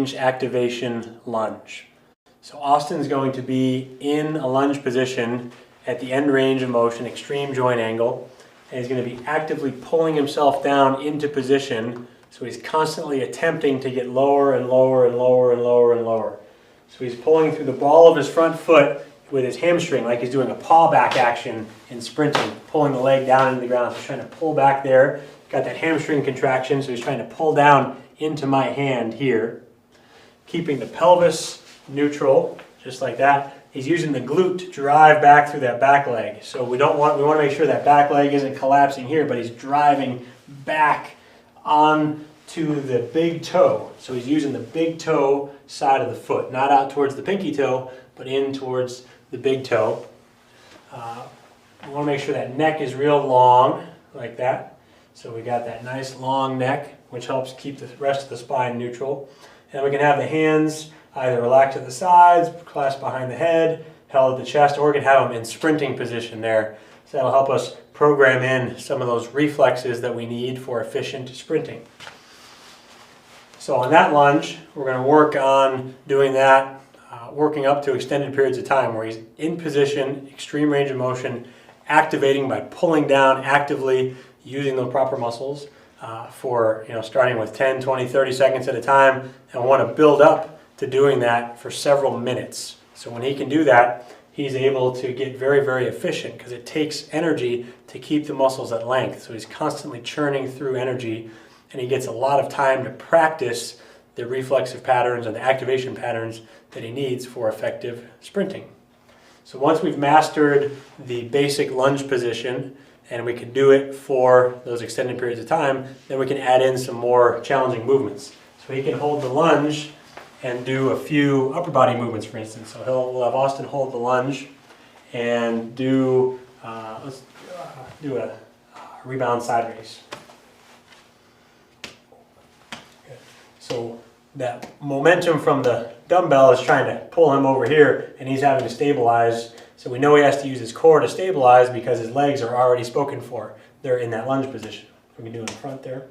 range activation lunge. So Austin's going to be in a lunge position at the end range of motion, extreme joint angle, and he's going to be actively pulling himself down into position. So he's constantly attempting to get lower and lower and lower and lower and lower. So he's pulling through the ball of his front foot with his hamstring, like he's doing a paw back action in sprinting, pulling the leg down into the ground. So he's trying to pull back there. Got that hamstring contraction, so he's trying to pull down into my hand here. Keeping the pelvis neutral, just like that. He's using the glute to drive back through that back leg. So we want to make sure that back leg isn't collapsing here, but he's driving back onto the big toe. So he's using the big toe side of the foot, not out towards the pinky toe, but in towards the big toe. We want to make sure that neck is real long, like that. So we got that nice long neck, which helps keep the rest of the spine neutral. And we can have the hands either relaxed at the sides, clasped behind the head, held at the chest, or we can have them in sprinting position there. So that'll help us program in some of those reflexes that we need for efficient sprinting. So on that lunge, we're going to work on doing that, working up to extended periods of time where he's in position, extreme range of motion, activating by pulling down actively, using the proper muscles for starting with 10, 20, 30 seconds at a time, and want to build up to doing that for several minutes. So when he can do that, he's able to get very, very efficient because it takes energy to keep the muscles at length. So he's constantly churning through energy, and he gets a lot of time to practice the reflexive patterns and the activation patterns that he needs for effective sprinting. So once we've mastered the basic lunge position, and we can do it for those extended periods of time, then we can add in some more challenging movements. So he can hold the lunge and do a few upper body movements, for instance. So we'll have Austin hold the lunge and do, let's do a rebound side raise. Okay. So that momentum from the dumbbell is trying to pull him over here, and he's having to stabilize. So we know he has to use his core to stabilize because his legs are already spoken for. They're in that lunge position. We can do it in front there.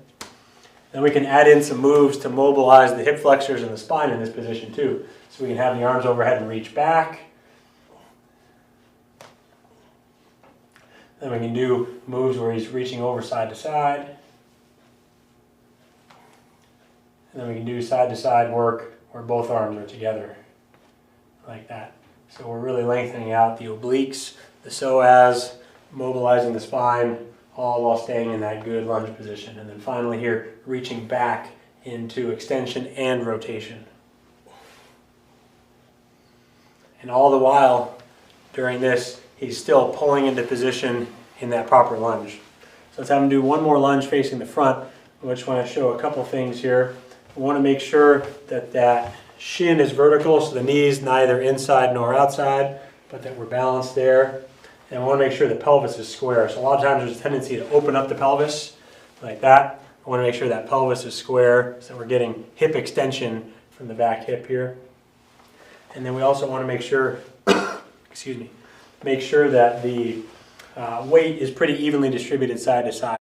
Then we can add in some moves to mobilize the hip flexors and the spine in this position too. So we can have the arms overhead and reach back. Then we can do moves where he's reaching over side to side. And then we can do side to side work where both arms are together, like that. So we're really lengthening out the obliques, the psoas, mobilizing the spine, all while staying in that good lunge position. And then finally here, reaching back into extension and rotation. And all the while, during this, he's still pulling into position in that proper lunge. So let's have him do one more lunge facing the front. I just want to show a couple things here. We want to make sure that that shin is vertical, so the knee's neither inside nor outside, but that we're balanced there. And we want to make sure the pelvis is square. So a lot of times there's a tendency to open up the pelvis like that. I want to make sure that pelvis is square so we're getting hip extension from the back hip here. And then we also want to make sure, make sure that the weight is pretty evenly distributed side to side.